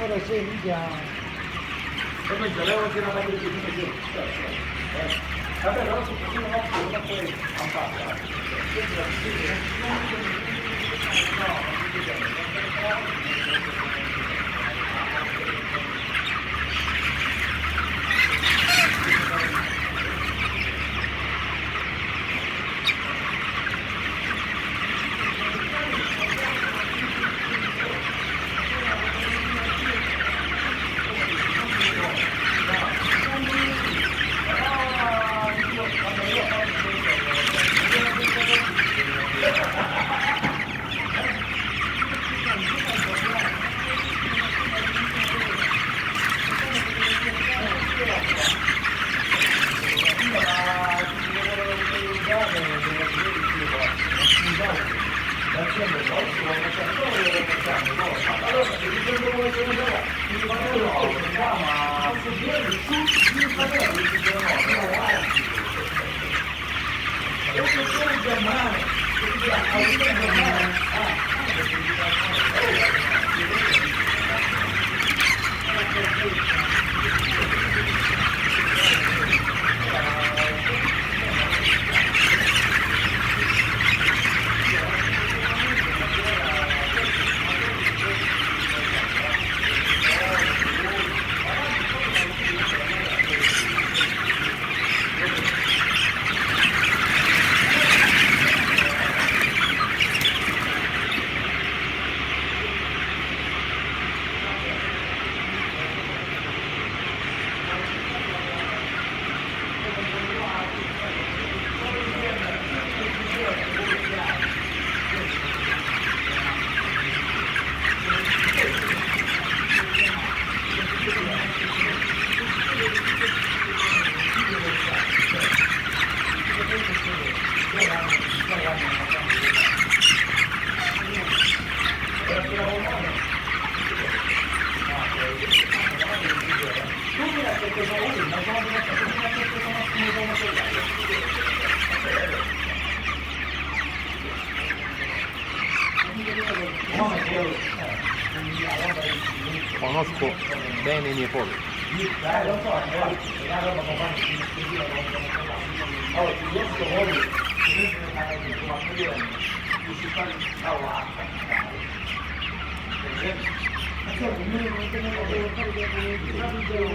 lo sei, minchia. E poi ce l'avevo che una parte di più. Vabbè, però su così non puoi Conosco bene i miei polli. Lo so, la roba allora, io sto voglio, comunque,